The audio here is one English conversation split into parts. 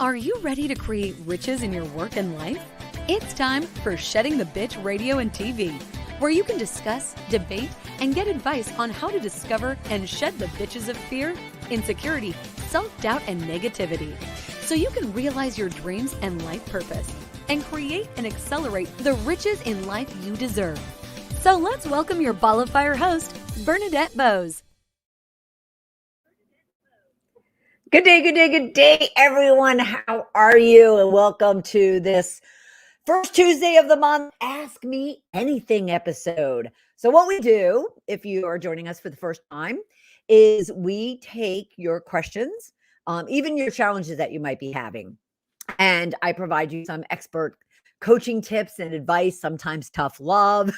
Are you ready to create riches in your work and life? It's time for Shedding the Bitch Radio and TV, where you can discuss, debate, and get advice on how to discover and shed the bitches of fear, insecurity, self-doubt, and negativity, so you can realize your dreams and life purpose, and create and accelerate the riches in life you deserve. So let's welcome your Ball of Fire host, Bernadette Bose. Good day, everyone. How are you? And welcome to this first Tuesday of the month, Ask Me Anything episode. So what we do, if you are joining us for the first time, is we take your questions, even your challenges that you might be having, and I provide you some expert coaching tips and advice, sometimes tough love.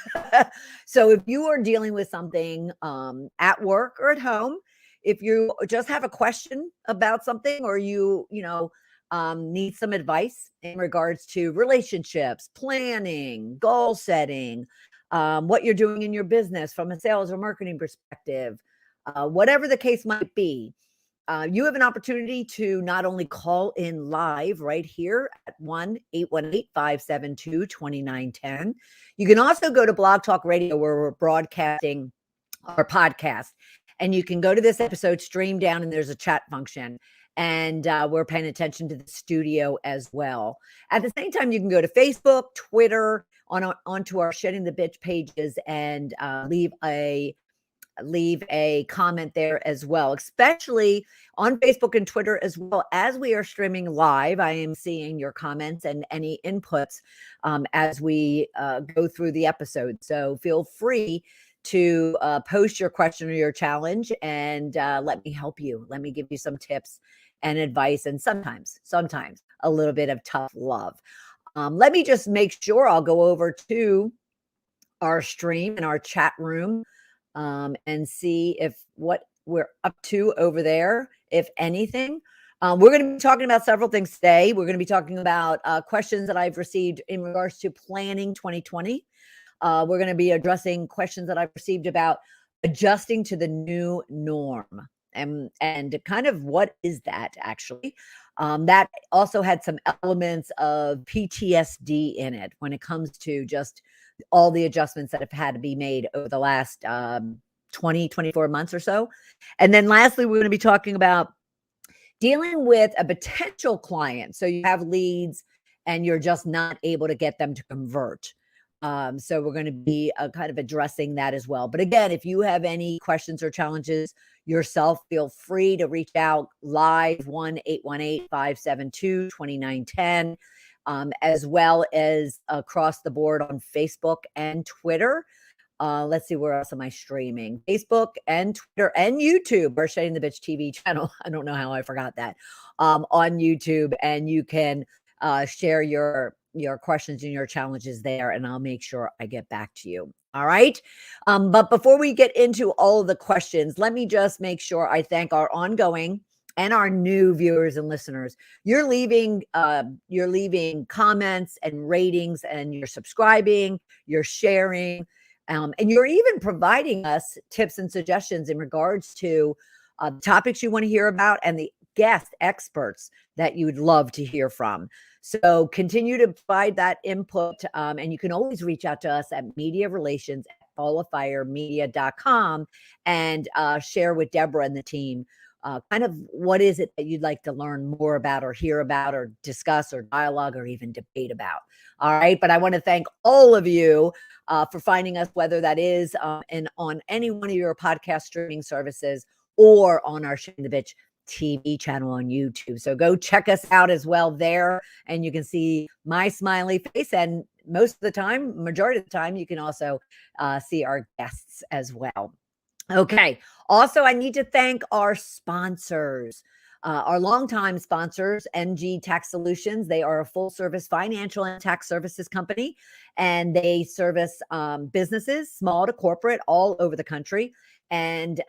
So if you are dealing with something at work or at home, if you just have a question about something, or you need some advice in regards to relationships, planning, goal setting, what you're doing in your business from a sales or marketing perspective, whatever the case might be, you have an opportunity to not only call in live right here at 1-818-572-2910. You can also go to Blog Talk Radio, where we're broadcasting our podcast. And you can go to this episode, stream down, and there's a chat function. And we're paying attention to the studio as well. At the same time, you can go to Facebook, Twitter, onto our Shedding the Bitch pages, and leave a comment there as well, especially on Facebook and Twitter as well. As we are streaming live, I am seeing your comments and any inputs as we go through the episode. So feel free to post your question or your challenge, and let me help you. Let me give you some tips and advice, and sometimes a little bit of tough love. Let me just make sure I'll go over to our stream and our chat room and see if what we're up to over there, if anything. We're going to be talking about several things today. We're going to be talking about questions that I've received in regards to planning 2020. We're going to be addressing questions that I've received about adjusting to the new norm, and kind of what is that actually. That also had some elements of PTSD in it when it comes to just all the adjustments that have had to be made over the last 24 months or so. And then lastly, we're going to be talking about dealing with a potential client. So you have leads and you're just not able to get them to convert. So we're going to be kind of addressing that as well. But again, if you have any questions or challenges yourself, feel free to reach out live, 1-818-572-2910, as well as across the board on Facebook and Twitter. Let's see, where else am I streaming? Facebook and Twitter and YouTube. We're Shedding the Bitch TV channel. I don't know how I forgot that. On YouTube, and you can share your questions and your challenges there, and I'll make sure I get back to you. All right. But before we get into all of the questions, let me just make sure I thank our ongoing and our new viewers and listeners. You're leaving comments and ratings, and you're subscribing, you're sharing, and you're even providing us tips and suggestions in regards to topics you want to hear about and the guest experts that you would love to hear from. So continue to provide that input, and you can always reach out to us at mediarelations@balloffiremedia.com and share with Deborah and the team kind of what is it that you'd like to learn more about, or hear about, or discuss, or dialogue, or even debate about. All right. But I want to thank all of you for finding us, whether that is on any one of your podcast streaming services or on our Shedding the Bitch TV channel on YouTube. So go check us out as well there, and you can see my smiley face, and majority of the time, you can also see our guests as well. Okay. Also, I need to thank our sponsors, our longtime sponsors, NG Tax Solutions. They are a full-service financial and tax services company, and they service businesses, small to corporate, all over the country. And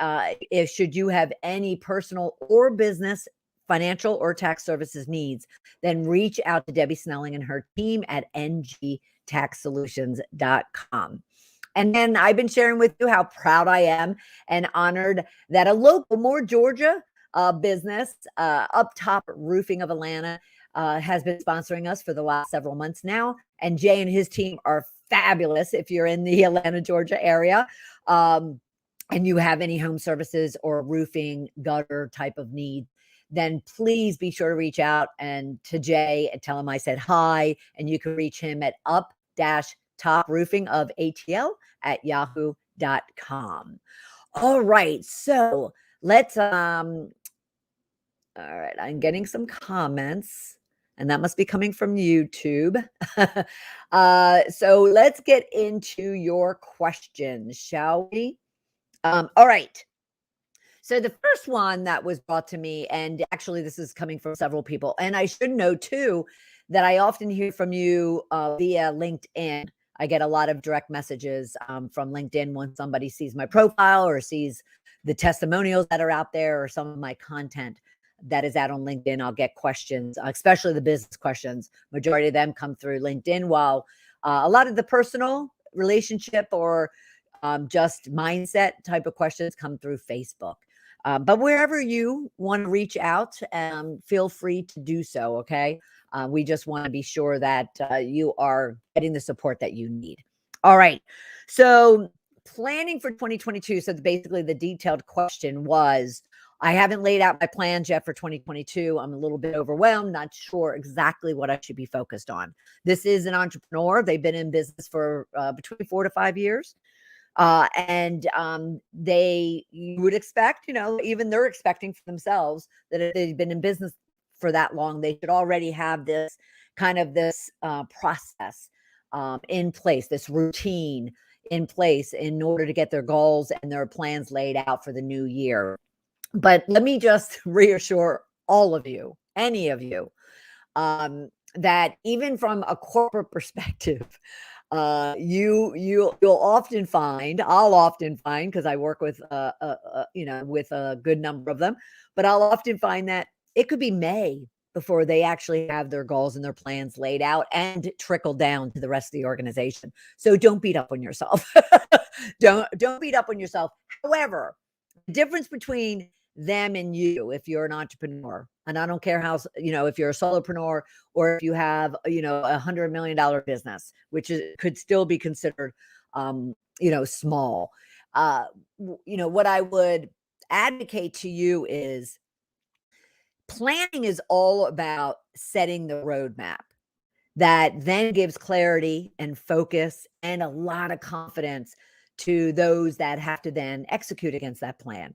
should you have any personal or business financial or tax services needs, then reach out to Debbie Snelling and her team at ngtaxsolutions.com. And then I've been sharing with you how proud I am and honored that a local, Moore, Georgia, business. Up Top Roofing of Atlanta has been sponsoring us for the last several months now. And Jay and his team are fabulous if you're in the Atlanta, Georgia area. And you have any home services or roofing gutter type of need, then please be sure to reach out and to Jay and tell him I said hi. And you can reach him at up-top roofing of ATL at yahoo.com. All right. So let's, all right. I'm getting some comments and that must be coming from YouTube. So let's get into your questions, shall we? All right. So the first one that was brought to me, and actually this is coming from several people, and I should know too that I often hear from you via LinkedIn. I get a lot of direct messages from LinkedIn when somebody sees my profile or sees the testimonials that are out there or some of my content that is out on LinkedIn. I'll get questions, especially the business questions. Majority of them come through LinkedIn, while a lot of the personal relationship or just mindset type of questions come through Facebook. But wherever you want to reach out, feel free to do so. Okay. We just want to be sure that you are getting the support that you need. All right. So planning for 2022. So basically the detailed question was, I haven't laid out my plans yet for 2022. I'm a little bit overwhelmed, not sure exactly what I should be focused on. This is an entrepreneur. They've been in business for between 4 to 5 years. And they, you would expect, even they're expecting for themselves that if they've been in business for that long, they should already have this process in place, this routine in place in order to get their goals and their plans laid out for the new year. But let me just reassure all of you, any of you, that even from a corporate perspective, you'll often find, I'll often find, because I work with with a good number of them, but I'll often find that it could be May before they actually have their goals and their plans laid out and trickle down to the rest of the organization. So don't beat up on yourself. Don't beat up on yourself. However, the difference between them and you, if you're an entrepreneur, and I don't care how, if you're a solopreneur or if you have, $100 million business, which could still be considered, small. What I would advocate to you is planning is all about setting the roadmap that then gives clarity and focus and a lot of confidence to those that have to then execute against that plan.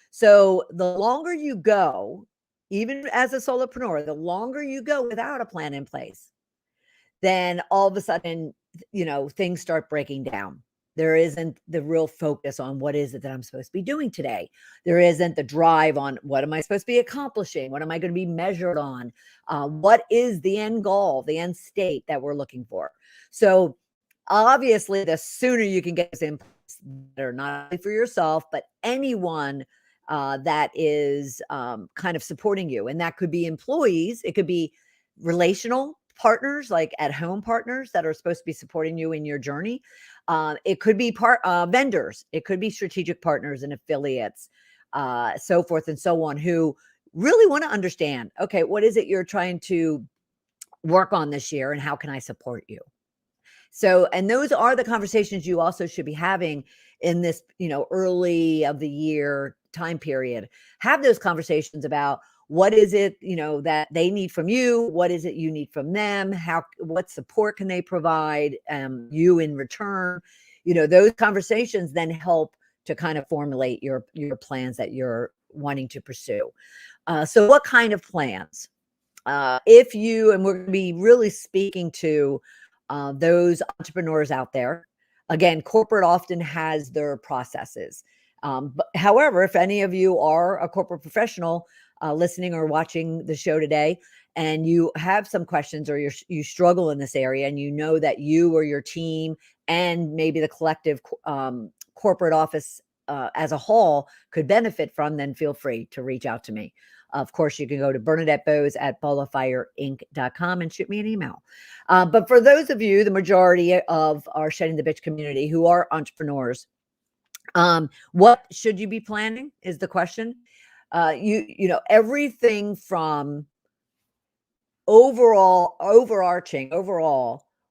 So the longer you go, even as a solopreneur, the longer you go without a plan in place, then all of a sudden, things start breaking down. There isn't the real focus on what is it that I'm supposed to be doing today. There isn't the drive on what am I supposed to be accomplishing? What am I going to be measured on? What is the end goal, the end state that we're looking for? So obviously, the sooner you can get this in place, better, not only for yourself, but anyone that is kind of supporting you. And that could be employees. It could be relational partners, like at-home partners that are supposed to be supporting you in your journey. It could be vendors. It could be strategic partners and affiliates, so forth and so on, who really want to understand, okay, what is it you're trying to work on this year and how can I support you? So, and those are the conversations you also should be having in this, early of the year time period. Have those conversations about what is it, that they need from you? What is it you need from them? What support can they provide you in return? Those conversations then help to kind of formulate your plans that you're wanting to pursue. So what kind of plans? And we're going to be really speaking to those entrepreneurs out there. Again, corporate often has their processes. But however, if any of you are a corporate professional listening or watching the show today, and you have some questions or you struggle in this area, and you know that you or your team and maybe the collective corporate office as a whole could benefit from, then feel free to reach out to me. Of course, you can go to BernadetteBose@ballofireinc.com and shoot me an email. But for those of you, the majority of our Shedding the Bitch community who are entrepreneurs, what should you be planning is the question. Everything from overall,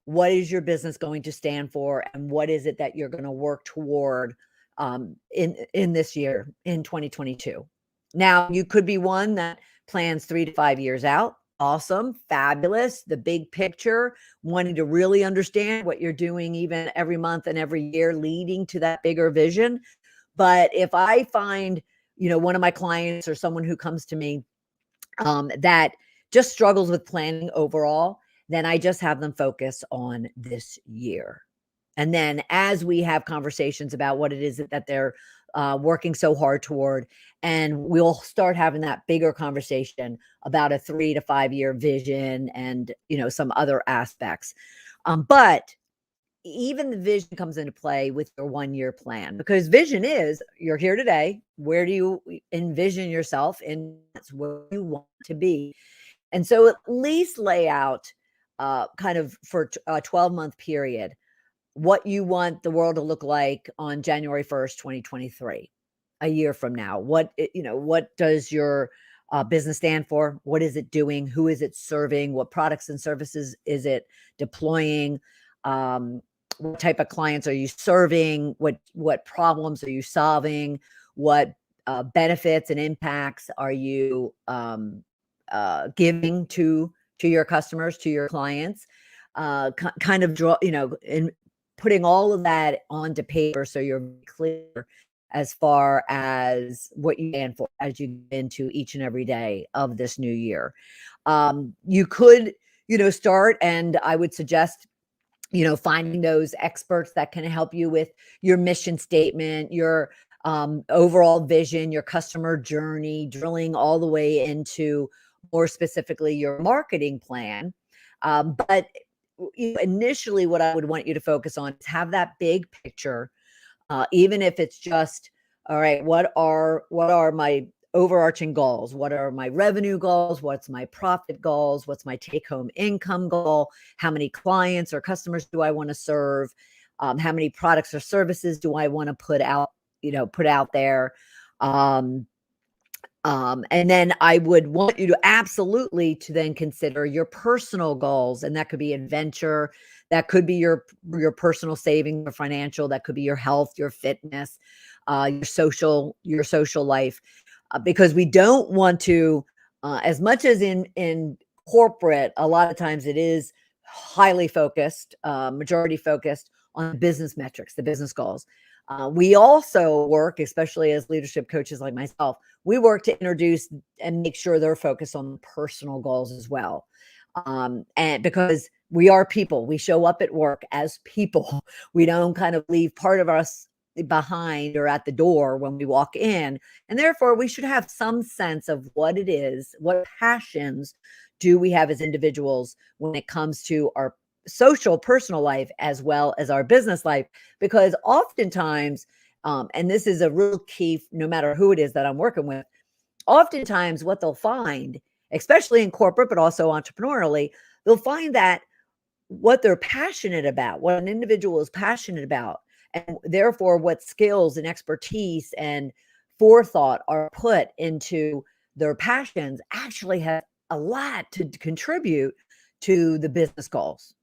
what is your business going to stand for, and what is it that you're going to work toward in this year, in 2022. Now, you could be one that plans 3 to 5 years out. Awesome, fabulous. The big picture, wanting to really understand what you're doing even every month and every year, leading to that bigger vision. But if I find, one of my clients or someone who comes to me that just struggles with planning overall, then I just have them focus on this year. And then as we have conversations about what it is that they're working so hard toward, and we'll start having that bigger conversation about a 3 to 5 year vision and, some other aspects. But even the vision comes into play with your 1 year plan, because vision is, you're here today. Where do you envision yourself? And that's where you want to be. And so at least lay out kind of for a 12-month period, what you want the world to look like on January 1st, 2023, a year from now. What does your business stand for? What is it doing? Who is it serving? What products and services is it deploying? What type of clients are you serving? What problems are you solving? What benefits and impacts are you giving to your customers, to your clients? Kind of draw, in putting all of that onto paper so you're clear as far as what you stand for as you get into each and every day of this new year. You could, start, and I would suggest, finding those experts that can help you with your mission statement, your overall vision, your customer journey, drilling all the way into more specifically your marketing plan. But initially, what I would want you to focus on is have that big picture, even if it's just, all right, what are my overarching goals? What are my revenue goals? What's my profit goals? What's my take-home income goal? How many clients or customers do I want to serve? How many products or services do I want to put out there? And then I would want you to absolutely to then consider your personal goals. And that could be adventure. That could be your personal saving, your financial, that could be your health, your fitness, your social life. Because we don't want to, as much as in corporate, a lot of times it is highly focused, majority focused on the business metrics, the business goals. We also work, especially as leadership coaches like myself, we work to introduce and make sure they're focused on personal goals as well. And because we are people, we show up at work as people. We don't kind of leave part of us behind or at the door when we walk in. And therefore, we should have some sense of what it is, what passions do we have as individuals when it comes to our social personal life as well as our business life. Because oftentimes, and this is a real key, no matter who it is that I'm working with, oftentimes what they'll find, especially in corporate, but also entrepreneurially, they'll find that what they're passionate about, what an individual is passionate about, and therefore what skills and expertise and forethought are put into their passions, actually have a lot to contribute to the business goals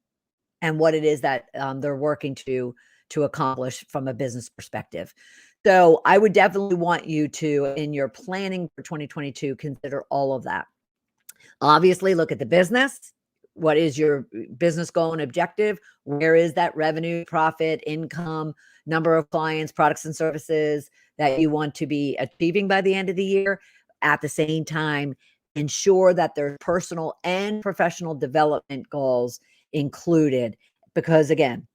and what it is that they're working to accomplish from a business perspective. So I would definitely want you to, in your planning for 2022, consider all of that. Obviously, look at the business. What is your business goal and objective? Where is that revenue, profit, income, number of clients, products, and services that you want to be achieving by the end of the year? At the same time, ensure that there's personal and professional development goals included. Because again,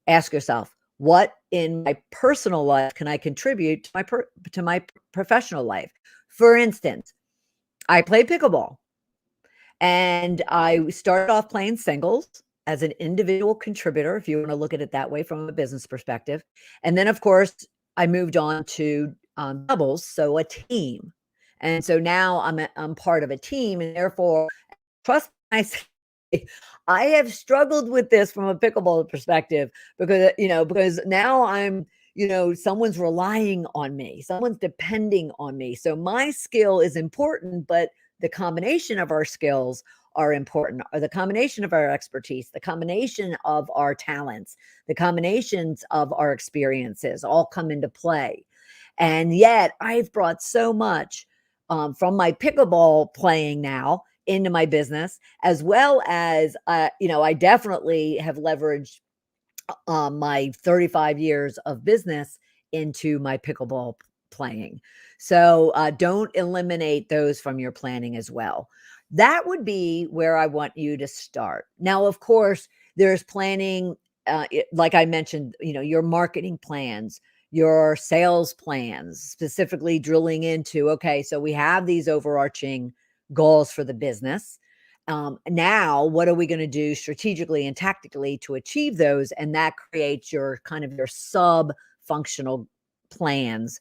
ask yourself, what in my personal life can I contribute to my professional life? For instance, I play pickleball. And I started off playing singles as an individual contributor, if you want to look at it that way from a business perspective. And then, of course, I moved on to doubles, so a team. And so now I'm part of a team, and therefore, trust me, I have struggled with this from a pickleball perspective because now I'm someone's relying on me, someone's depending on me. So my skill is important, but the combination of our skills are important, or the combination of our expertise, the combination of our talents, the combinations of our experiences all come into play. And yet I've brought so much from my pickleball playing now into my business, as well as, I definitely have leveraged my 35 years of business into my pickleball playing. So don't eliminate those from your planning as well. That would be where I want you to start. Now, of course, there's planning, like I mentioned, your marketing plans, your sales plans, specifically drilling into, okay, so we have these overarching goals for the business. Now, what are we going to do strategically and tactically to achieve those? And that creates your kind of your sub functional plans,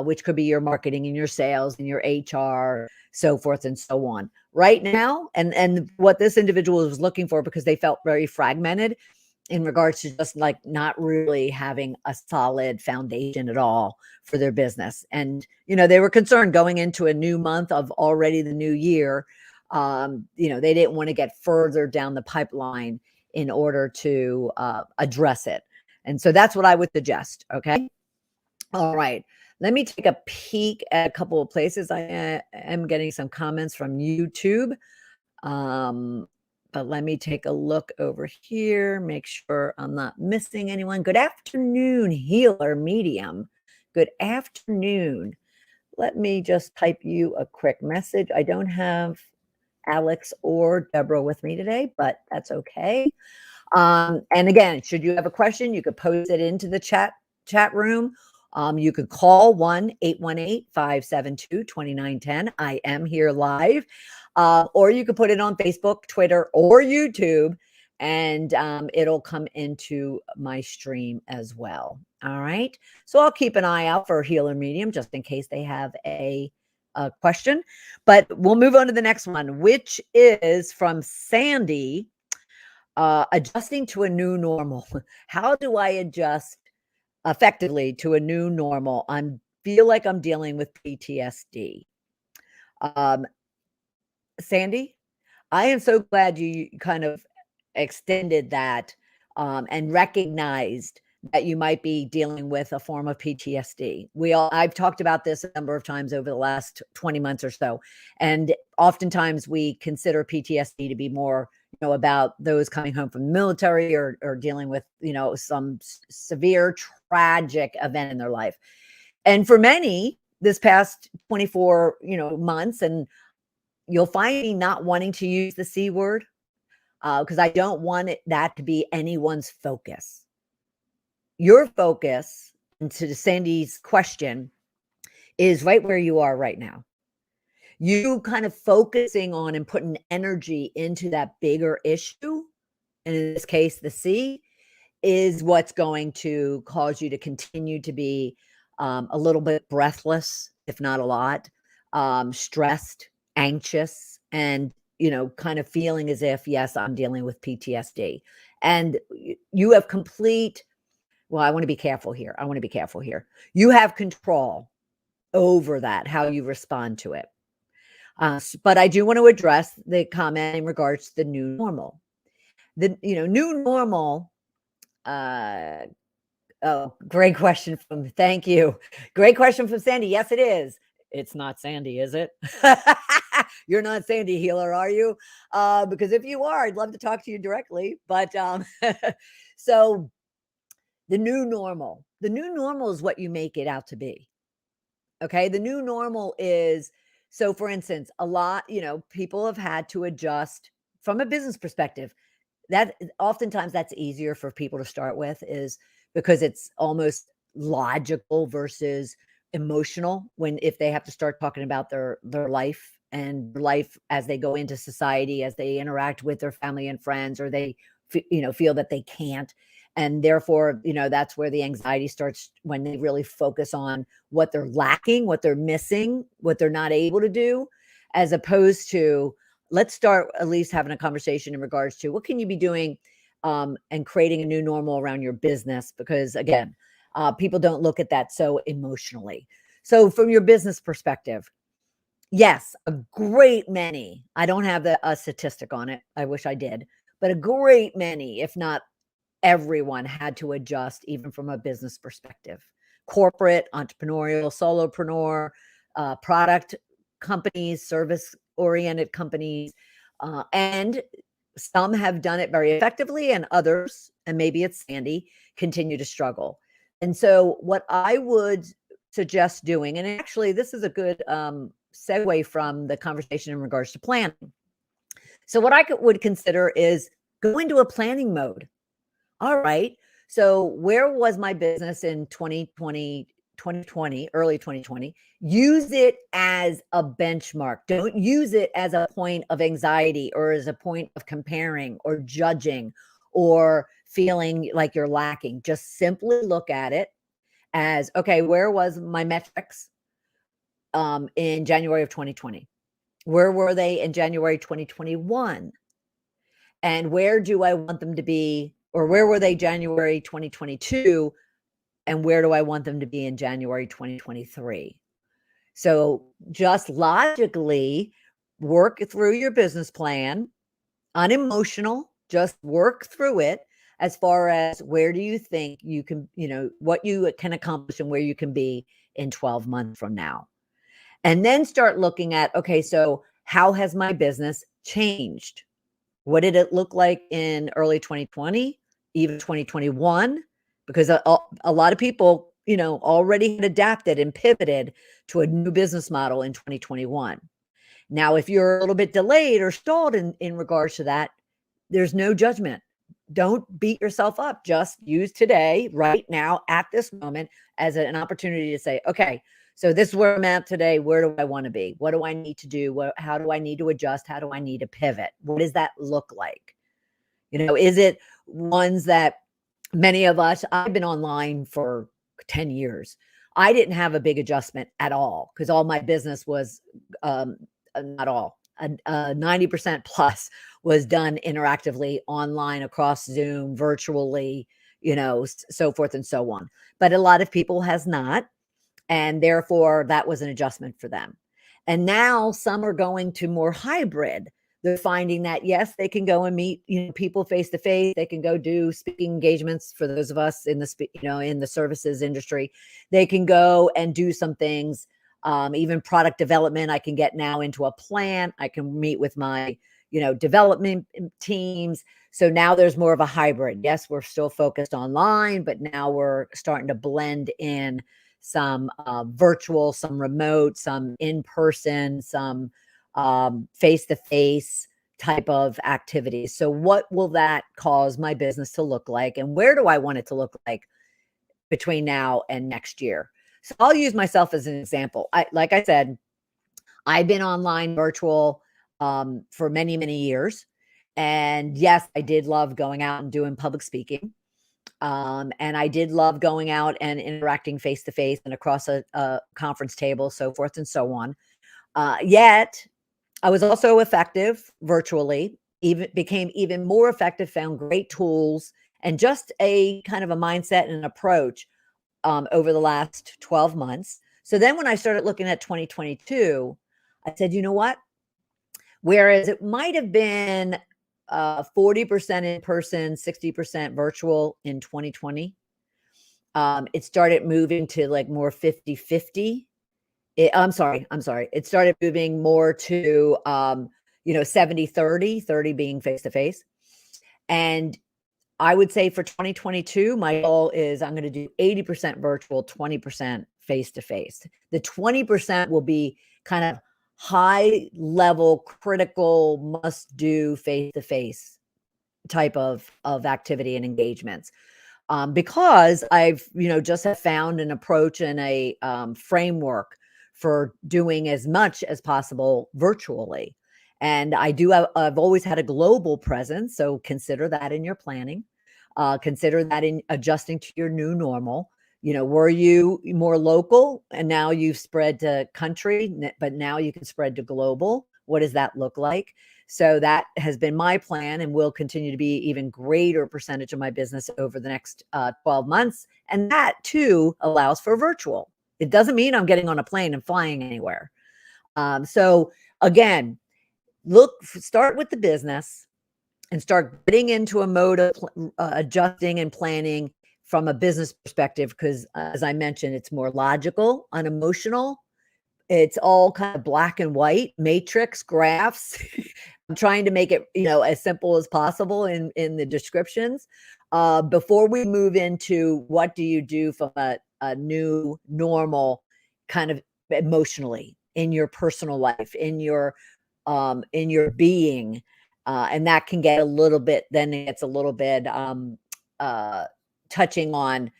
which could be your marketing and your sales and your HR, so forth and so on. Right now, and what this individual was looking for, because they felt very fragmented in regards to just like not really having a solid foundation at all for their business. And, they were concerned going into a new month of already the new year. They didn't want to get further down the pipeline in order to address it. And so that's what I would suggest. Okay. All right. Let me take a peek at a couple of places. I am getting some comments from YouTube. But let me take a look over here, make sure I'm not missing anyone. Good afternoon, Healer Medium. Good afternoon. Let me just type you a quick message. I don't have Alex or Deborah with me today, but that's okay. And again, should you have a question, you could post it into the chat room. You could call 1-818-572-2910. I am here live. Or you could put it on Facebook, Twitter, or YouTube, and it'll come into my stream as well. All right. So I'll keep an eye out for Healer Medium just in case they have a question. But we'll move on to the next one, which is from Sandy. Adjusting to a new normal. How do I adjust effectively to a new normal? I feel like I'm dealing with PTSD. Sandy, I am so glad you kind of extended that and recognized that you might be dealing with a form of PTSD. I've talked about this a number of times over the last 20 months or so. And oftentimes we consider PTSD to be more, about those coming home from the military or dealing with, some severe tragic event in their life. And for many, this past 24, months, and you'll find me not wanting to use the C word because I don't want that to be anyone's focus. Your focus, and to Sandy's question, is right where you are right now. You kind of focusing on and putting energy into that bigger issue, and in this case, the C, is what's going to cause you to continue to be a little bit breathless, if not a lot, stressed, anxious, and kind of feeling as if, yes, I'm dealing with PTSD. And you have I want to be careful here. You have control over that, how you respond to it. But I do want to address the comment in regards to the new normal. The new normal. Great question thank you. Great question from Sandy. Yes, it is. It's not Sandy, is it? You're not Sandy Healer, are you? Because if you are, I'd love to talk to you directly. But so the new normal is what you make it out to be. Okay. The new normal is, so for instance, a lot, people have had to adjust from a business perspective. That oftentimes that's easier for people to start with, is because it's almost logical versus emotional if they have to start talking about their life and life as they go into society, as they interact with their family and friends, or they feel that they can't. And therefore, that's where the anxiety starts, when they really focus on what they're lacking, what they're missing, what they're not able to do, as opposed to, let's start at least having a conversation in regards to what can you be doing and creating a new normal around your business. Because again, People don't look at that so emotionally. So from your business perspective, yes, a great many, I don't have a statistic on it. I wish I did, but a great many, if not everyone, had to adjust even from a business perspective. Corporate, entrepreneurial, solopreneur, product companies, service oriented companies, and some have done it very effectively, and others, and maybe it's Sandy, continue to struggle. And so, what I would suggest doing, and actually, this is a good segue from the conversation in regards to planning. So, what I would consider is go into a planning mode. All right. So where was my business in 2020, early 2020? Use it as a benchmark. Don't use it as a point of anxiety or as a point of comparing or judging or feeling like you're lacking. Just simply look at it as, okay, where was my metrics in January of 2020? Where were they in January 2021? And where do I want them to be, or where were they January 2022, and where do I want them to be in January 2023? So just logically work through your business plan, unemotional, just work through it as far as where do you think you can, what you can accomplish and where you can be in 12 months from now. And then start looking at, okay, so how has my business changed? What did it look like in early 2020, even 2021? Because a lot of people, already had adapted and pivoted to a new business model in 2021. Now, if you're a little bit delayed or stalled in regards to that, there's no judgment. Don't beat yourself up. Just use today, right now, at this moment, as an opportunity to say, okay, so this is where I'm at today. Where do I want to be? What do I need to do? How do I need to adjust? How do I need to pivot? What does that look like? Is it ones that many of us, I've been online for 10 years. I didn't have a big adjustment at all because all my business was, not all, 90% plus was done interactively online across Zoom, virtually, so forth and so on. But a lot of people has not. And therefore, that was an adjustment for them. And now some are going to more hybrid. They're finding that, yes, they can go and meet people face to face. They can go do speaking engagements for those of us in the services industry. They can go and do some things, even product development. I can get now into a plan. I can meet with my development teams. So now there's more of a hybrid. Yes, we're still focused online, but now we're starting to blend in some virtual, some remote, some in-person, some face-to-face type of activities. So what will that cause my business to look like? And where do I want it to look like between now and next year? So I'll use myself as an example. Like I said, I've been online virtual for many, many years. And yes, I did love going out and doing public speaking. And I did love going out and interacting face to face and across a conference table, so forth and so on. Yet I was also effective virtually, became even more effective, found great tools and just a kind of a mindset and an approach over the last 12 months. So then when I started looking at 2022, I said, you know what? Whereas it might have been 40% in person, 60% virtual in 2020. It started moving to like more 50-50. I'm sorry. It started moving more to, 70-30, 30 being face-to-face. And I would say for 2022, my goal is I'm going to do 80% virtual, 20% face-to-face. The 20% will be kind of high level, critical, must do face-to-face type of activity and engagements. Because I've, just have found an approach and a framework for doing as much as possible virtually. And I've always had a global presence. So consider that in your planning. Consider that in adjusting to your new normal. Were you more local and now you've spread to country, but now you can spread to global? What does that look like? So that has been my plan and will continue to be even greater percentage of my business over the next 12 months. And that too allows for virtual. It doesn't mean I'm getting on a plane and flying anywhere. So again, start with the business and start getting into a mode of adjusting and planning from a business perspective, because as I mentioned, it's more logical, unemotional. It's all kind of black and white, matrix graphs. I'm trying to make it, as simple as possible in the descriptions. Before we move into what do you do from a new normal kind of emotionally in your personal life, in your being, and that can get a little bit, then it gets a little bit touching on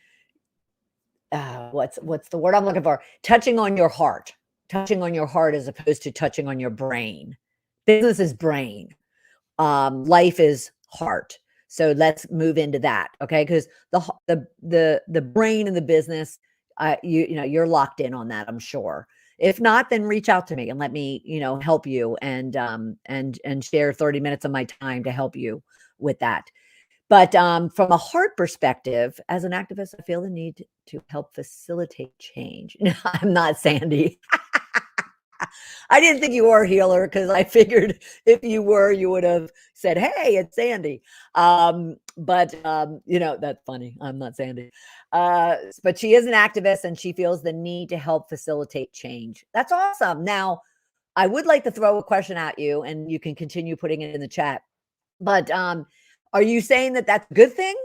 what's the word I'm looking for? Touching on your heart as opposed to touching on your brain. Business is brain. Life is heart. So let's move into that. Okay. Because the brain and the business, you're locked in on that, I'm sure. If not, then reach out to me and let me, help you and share 30 minutes of my time to help you with that. But from a heart perspective, as an activist, I feel the need to help facilitate change. No, I'm not Sandy. I didn't think you were a healer, because I figured if you were, you would have said, "Hey, it's Sandy." But that's funny. I'm not Sandy. But she is an activist, and she feels the need to help facilitate change. That's awesome. Now, I would like to throw a question at you, and you can continue putting it in the chat. But are you saying that that's a good thing?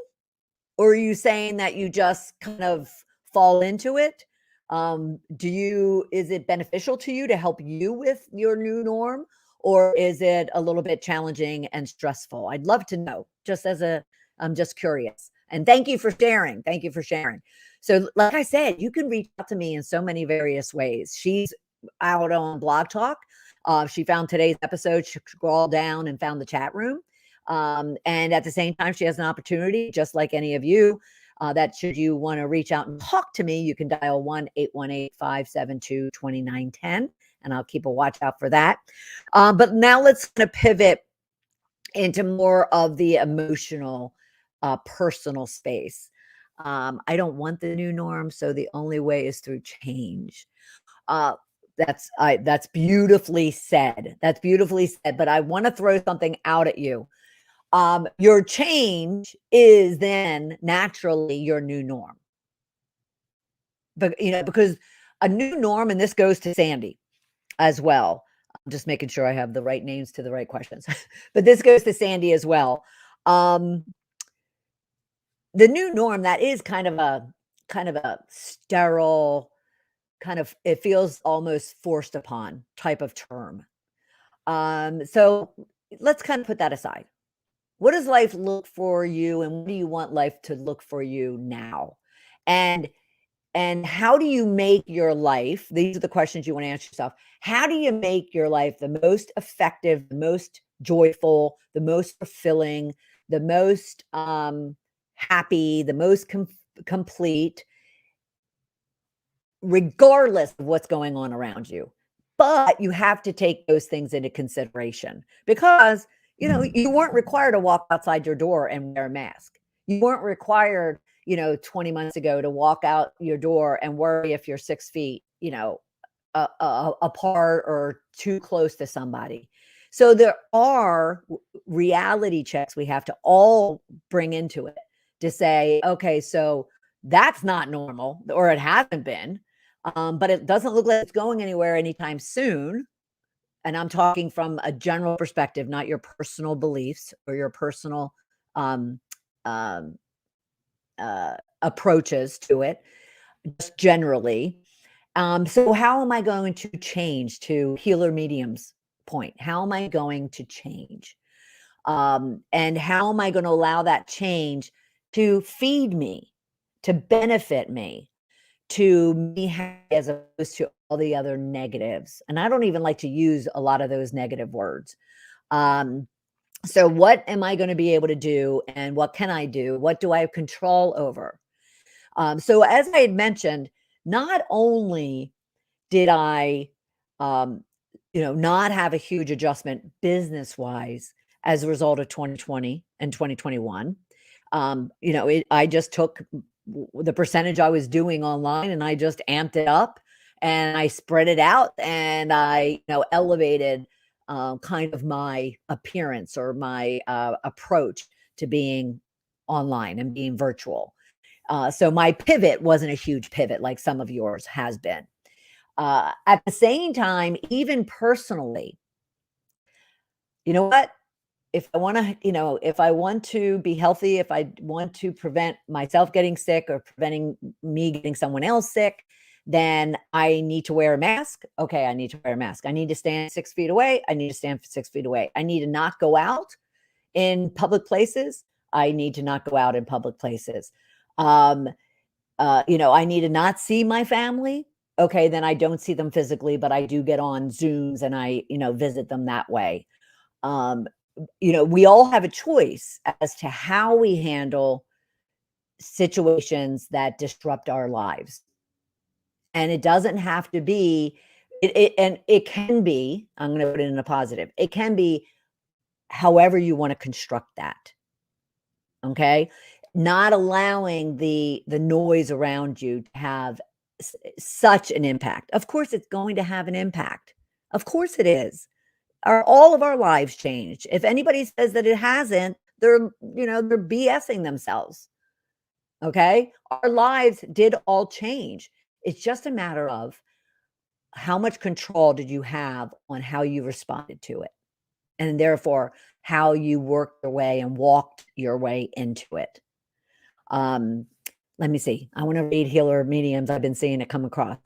Or are you saying that you just kind of fall into it? Is it beneficial to you to help you with your new norm? Or is it a little bit challenging and stressful? I'd love to know, I'm just curious. And thank you for sharing. Thank you for sharing. So like I said, you can reach out to me in so many various ways. She's out on Blog Talk. She found today's episode, she scrolled down and found the chat room. And at the same time, she has an opportunity, just like any of you, that should you want to reach out and talk to me, you can dial 1-818-572-2910, and I'll keep a watch out for that. But now let's kind of pivot into more of the emotional, personal space. I don't want the new norm, so the only way is through change. That's beautifully said. That's beautifully said. But I want to throw something out at you. Your change is then naturally your new norm. But because a new norm, and this goes to Sandy as well. I'm just making sure I have the right names to the right questions. But this goes to Sandy as well. The new norm, that is kind of a sterile, it feels almost forced upon type of term. So let's kind of put that aside. What does life look for you, and what do you want life to look for you now? And how do you make your life? These are the questions you want to ask yourself. How do you make your life the most effective, the most joyful, the most fulfilling, the most happy, the most complete, regardless of what's going on around you? But you have to take those things into consideration, because you weren't required to walk outside your door and wear a mask. You weren't required, 20 months ago to walk out your door and worry if you're 6 feet, apart or too close to somebody. So there are reality checks we have to all bring into it to say, okay, so that's not normal, or it hasn't been, but it doesn't look like it's going anywhere anytime soon. And I'm talking from a general perspective, not your personal beliefs or your personal approaches to it, just generally. So how am I going to change, to Healer Medium's point? How am I going to change? And how am I going to allow that change to feed me, to benefit me, to me as opposed to all the other negatives? And I don't even like to use a lot of those negative words. So what am I going to be able to do, and what can I do? What do I have control over? So as I had mentioned, not only did I not have a huge adjustment business wise as a result of 2020 and 2021. I just took the percentage I was doing online and I just amped it up and I spread it out and I, elevated kind of my appearance or my approach to being online and being virtual. So my pivot wasn't a huge pivot like some of yours has been. At the same time, even personally, you know what? If I want to, if I want to be healthy, if I want to prevent myself getting sick or preventing me getting someone else sick, then I need to wear a mask. Okay, I need to wear a mask. I need to stand 6 feet away. I need to stand 6 feet away. I need to not go out in public places. I need to not go out in public places. I need to not see my family. Okay, then I don't see them physically, but I do get on Zooms and I, visit them that way. We all have a choice as to how we handle situations that disrupt our lives. And it doesn't have to be, and it can be, I'm going to put it in a positive, it can be however you want to construct that. Okay. Not allowing the noise around you to have such an impact. Of course, it's going to have an impact. Of course it is. All of our lives changed. If anybody says that it hasn't, they're BSing themselves. Okay. Our lives did all change. It's just a matter of how much control did you have on how you responded to it? And therefore, how you worked your way and walked your way into it. Let me see. I want to read Healer Mediums. I've been seeing it come across.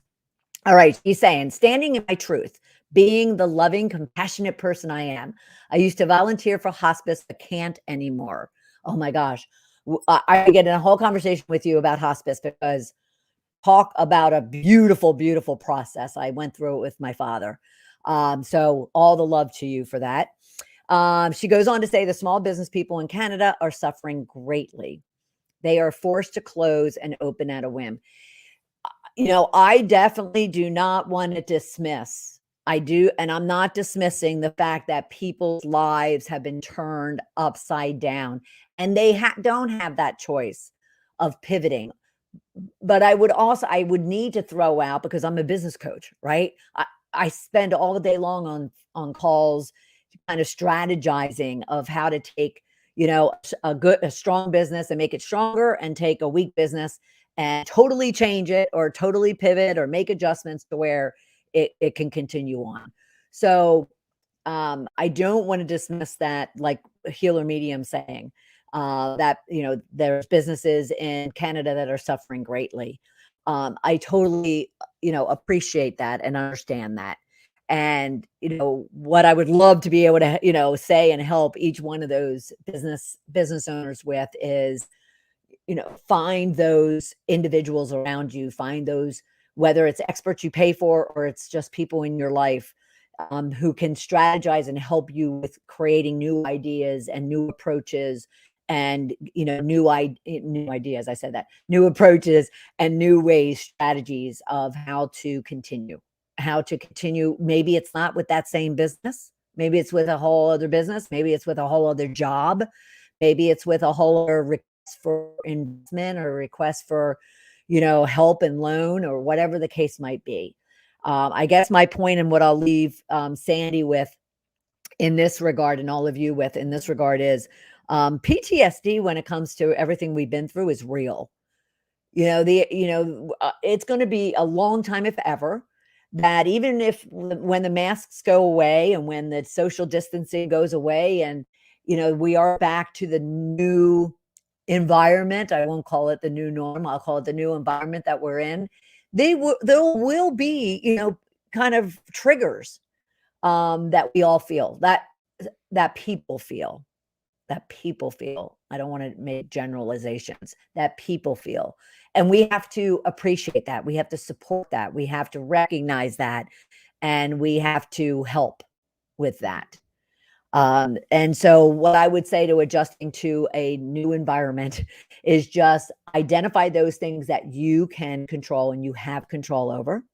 All right. He's saying, standing in my truth, being the loving, compassionate person I am. I used to volunteer for hospice, but can't anymore. Oh my gosh. I get in a whole conversation with you about hospice because talk about a beautiful, beautiful process. I went through it with my father. So all the love to you for that. She goes on to say the small business people in Canada are suffering greatly. They are forced to close and open at a whim. I definitely do not want to dismiss. I do, and I'm not dismissing the fact that people's lives have been turned upside down and they don't have that choice of pivoting. But I would need to throw out, because I'm a business coach, right? I spend all the day long on calls, kind of strategizing of how to take, a strong business and make it stronger, and take a weak business and totally change it or totally pivot or make adjustments to where it can continue on. So I don't want to dismiss that, like Healer Medium saying that, there's businesses in Canada that are suffering greatly. I totally, appreciate that and understand that. And, what I would love to be able to, say and help each one of those business owners with is, find those individuals around you, find those, whether it's experts you pay for or it's just people in your life who can strategize and help you with creating new ideas and new approaches and, new ideas. I said that, new approaches and new ways, strategies of how to continue. Maybe it's not with that same business. Maybe it's with a whole other business. Maybe it's with a whole other job. Maybe it's with a whole other request for investment or request for, help and loan or whatever the case might be. I guess my point and what I'll leave Sandy with in this regard, and all of you with in this regard, is PTSD when it comes to everything we've been through is real. It's going to be a long time, if ever, that even when the masks go away and when the social distancing goes away and, we are back to the new environment, I won't call it the new norm, I'll call it the new environment that we're in. There will be, kind of triggers that we all feel, that people feel. I don't want to make generalizations, that people feel. And we have to appreciate that. We have to support that. We have to recognize that. And we have to help with that. And so what I would say to adjusting to a new environment is just identify those things that you can control and you have control over.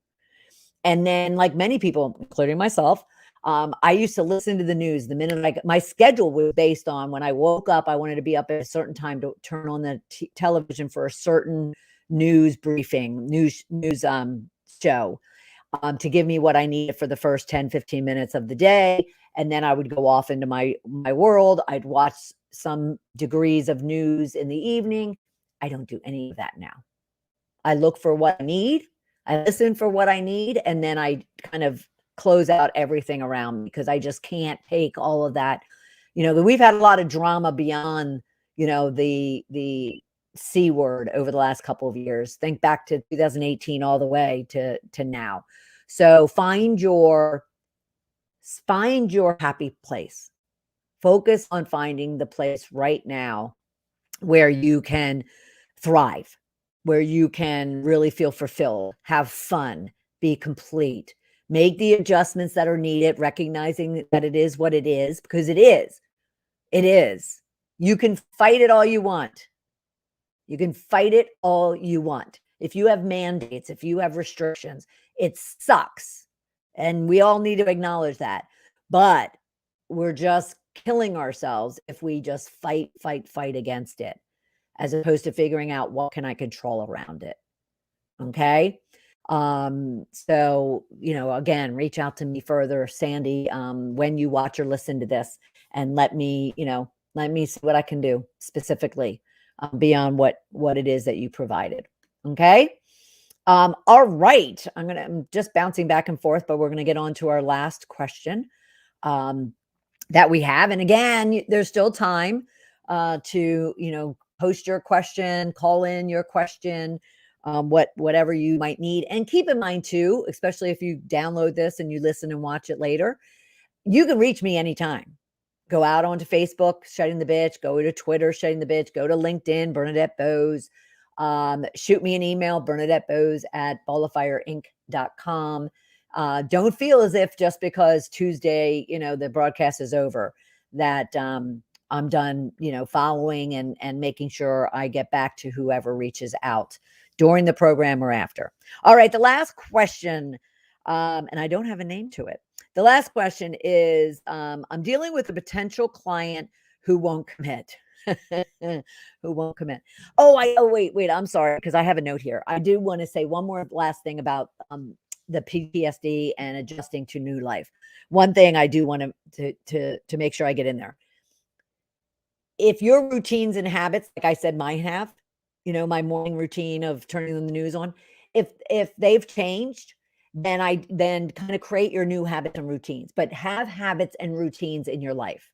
And then, like many people, including myself, I used to listen to the news the minute my schedule was based on when I woke up. I wanted to be up at a certain time to turn on the television for a certain news briefing, news show, to give me what I needed for the first 10, 15 minutes of the day. And then I would go off into my world. I'd watch some degrees of news in the evening. I don't do any of that now. I look for what I need. I listen for what I need. And then I kind of close out everything around me, because I just can't take all of that. We've had a lot of drama beyond, the C word over the last couple of years. Think back to 2018 all the way to now. So find your happy place. Focus on finding the place right now where you can thrive, where you can really feel fulfilled, have fun, be complete, make the adjustments that are needed, recognizing that it is what it is, because it is. It is. You can fight it all you want. You can fight it all you want. If you have mandates, if you have restrictions, it sucks. And we all need to acknowledge that. But we're just killing ourselves if we just fight against it, as opposed to figuring out what can I control around it. Okay. So, again, reach out to me further, Sandy, when you watch or listen to this, and let me see what I can do specifically beyond what it is that you provided. Okay. All right. I'm just bouncing back and forth, but we're going to get on to our last question that we have. And again, there's still time to, post your question, call in your question, whatever you might need. And keep in mind too, especially if you download this and you listen and watch it later, you can reach me anytime. Go out onto Facebook, Shedding the Bitch, go to Twitter, Shedding the Bitch, go to LinkedIn, Bernadette Bose, shoot me an email, BernadetteBose@ballofireinc.com. Don't feel as if just because Tuesday, the broadcast is over, that I'm done, following and making sure I get back to whoever reaches out during the program or after. All right. The last question, and I don't have a name to it. The last question is, I'm dealing with a potential client who won't commit. Who won't commit. Wait. I'm sorry, because I have a note here. I do want to say one more last thing about the PTSD and adjusting to new life. One thing I do want to make sure I get in there. If your routines and habits, like I said, mine have, my morning routine of turning the news on, if they've changed, then kind of create your new habits and routines, but have habits and routines in your life.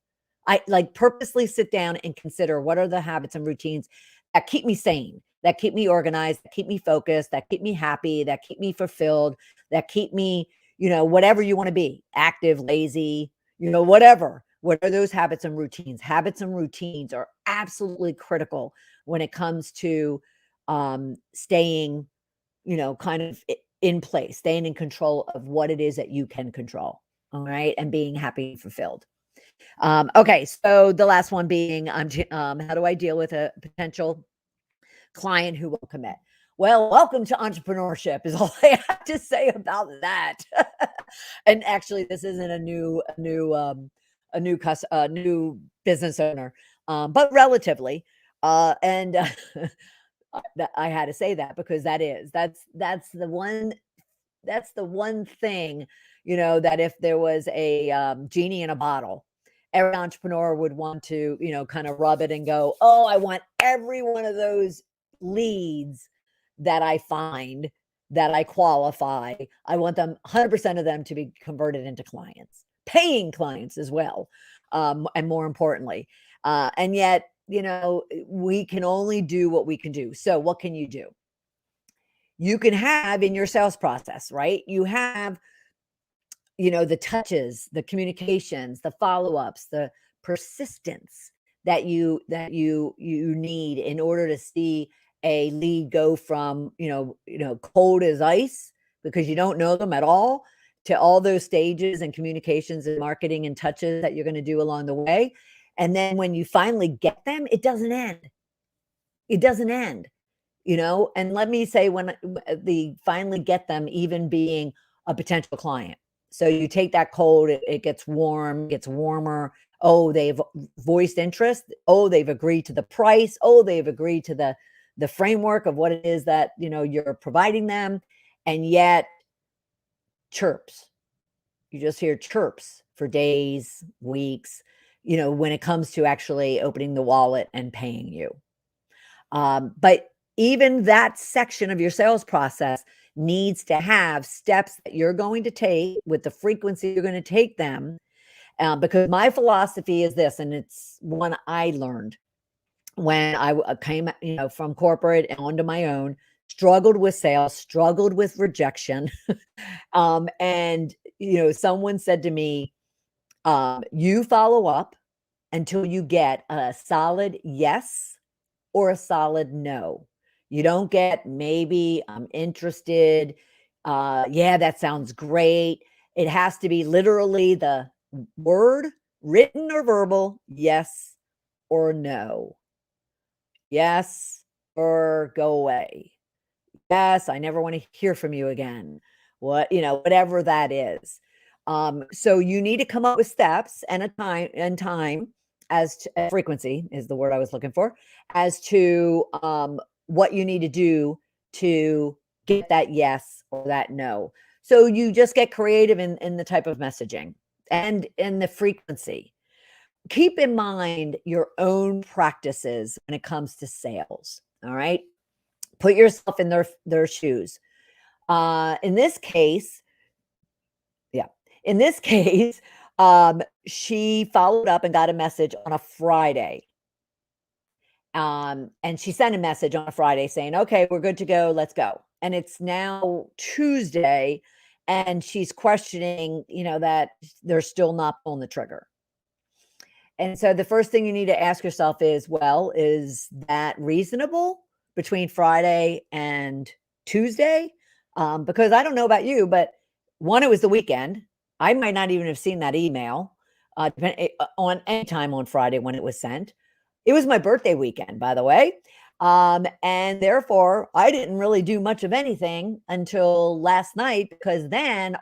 I purposely sit down and consider, what are the habits and routines that keep me sane, that keep me organized, that keep me focused, that keep me happy, that keep me fulfilled, that keep me, whatever you want to be, active, lazy, whatever. What are those habits and routines? Habits and routines are absolutely critical when it comes to staying, kind of in place, staying in control of what it is that you can control. All right. And being happy and fulfilled. Okay. So the last one being, how do I deal with a potential client who won't commit? Well, welcome to entrepreneurship is all I have to say about that. And actually, this isn't a new business owner, but relatively, and I had to say that because that's the one thing, that if there was a genie in a bottle, every entrepreneur would want to, kind of rub it and go, oh, I want every one of those leads that I find, that I qualify. I want them, 100% of them, to be converted into clients, paying clients as well. And more importantly, and yet, we can only do what we can do. So what can you do? You can have in your sales process, right? You have, the touches, the communications, the follow-ups, the persistence that you need in order to see a lead go from, cold as ice because you don't know them at all, to all those stages and communications and marketing and touches that you're going to do along the way. And then when you finally get them, it doesn't end. It doesn't end, and let me say, when the finally get them, even being a potential client. So you take that cold, it gets warm, gets warmer. Oh, they've voiced interest. Oh, they've agreed to the price. Oh, they've agreed to the framework of what it is that, you're providing them. And yet chirps. You just hear chirps for days, weeks, when it comes to actually opening the wallet and paying you. But even that section of your sales process needs to have steps that you're going to take with the frequency you're going to take them. Because my philosophy is this, and it's one I learned when I came, from corporate and onto my own, struggled with sales, struggled with rejection. And, someone said to me, you follow up until you get a solid yes or a solid no. You don't get maybe, I'm interested. Yeah, that sounds great. It has to be literally the word, written or verbal, yes or no. Yes or go away. Yes, I never want to hear from you again. Whatever that is. So you need to come up with steps and a time as to frequency is the word I was looking for, as to what you need to do to get that yes or that no. So you just get creative in the type of messaging and in the frequency. Keep in mind your own practices when it comes to sales. All right. Put yourself in their shoes. In this case, she followed up and got a message on a Friday. And she sent a message on a Friday saying, okay, we're good to go. Let's go. And it's now Tuesday, and she's questioning, that they're still not pulling the trigger. And so the first thing you need to ask yourself is, well, is that reasonable between Friday and Tuesday? Because I don't know about you, but one, it was the weekend. I might not even have seen that email on any time on Friday when it was sent. It was my birthday weekend, by the way. And therefore, I didn't really do much of anything until last night, because then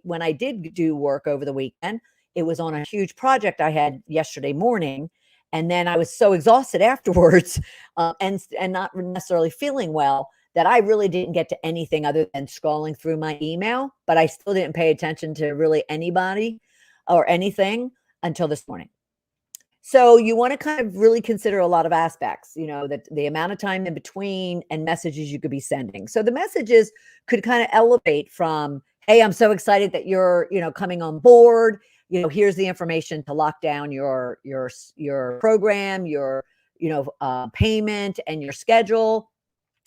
when I did do work over the weekend, it was on a huge project I had yesterday morning. And then I was so exhausted afterwards and not necessarily feeling well that I really didn't get to anything other than scrolling through my email. But I still didn't pay attention to really anybody or anything until this morning. So you want to kind of really consider a lot of aspects, that the amount of time in between and messages you could be sending. So the messages could kind of elevate from, hey, I'm so excited that you're, coming on board. Here's the information to lock down your program, your, payment and your schedule.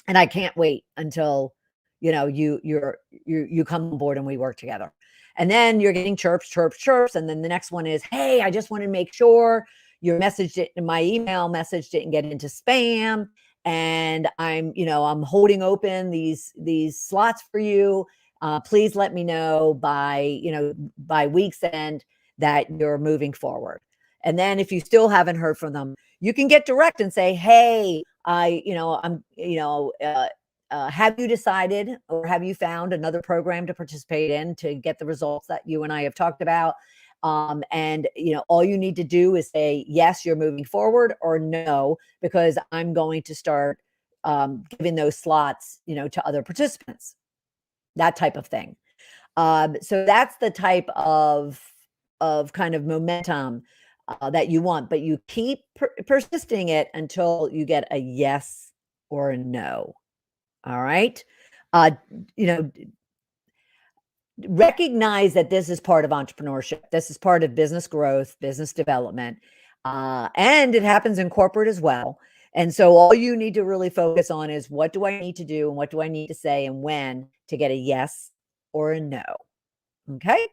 And I can't wait until, you come on board and we work together. And then you're getting chirps. And then the next one is, hey, I just want to make sure your my email message didn't get into spam. And I'm holding open these slots for you. Please let me know by week's end that you're moving forward. And then if you still haven't heard from them, you can get direct and say, hey, have you decided or have you found another program to participate in to get the results that you and I have talked about? And all you need to do is say, yes, you're moving forward, or no, because I'm going to start giving those slots, to other participants, that type of thing. So that's the type of kind of momentum that you want, but you keep persisting it until you get a yes or a no. All right. Recognize that this is part of entrepreneurship. This is part of business growth, business development, and it happens in corporate as well. And so all you need to really focus on is, what do I need to do and what do I need to say and when to get a yes or a no. Okay.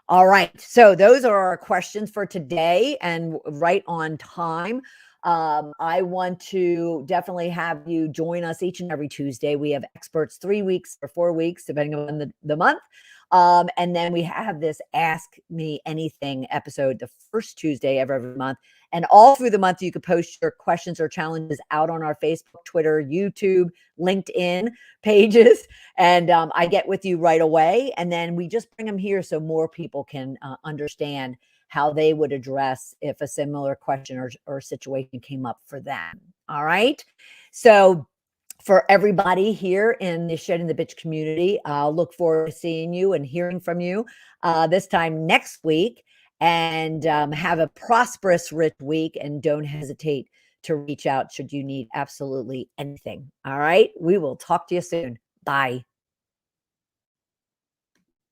All right. So those are our questions for today, and right on time. I want to definitely have you join us each and every Tuesday. We have experts 3 weeks or 4 weeks, depending on the month. And then we have this Ask Me Anything episode the first Tuesday of every month. And all through the month, you can post your questions or challenges out on our Facebook, Twitter, YouTube, LinkedIn pages. And I get with you right away. And then we just bring them here so more people can understand how they would address if a similar question or situation came up for them. All right. So for everybody here in the Shedding the Bitch community, I'll look forward to seeing you and hearing from you this time next week. And have a prosperous, rich week. And don't hesitate to reach out should you need absolutely anything. All right. We will talk to you soon. Bye.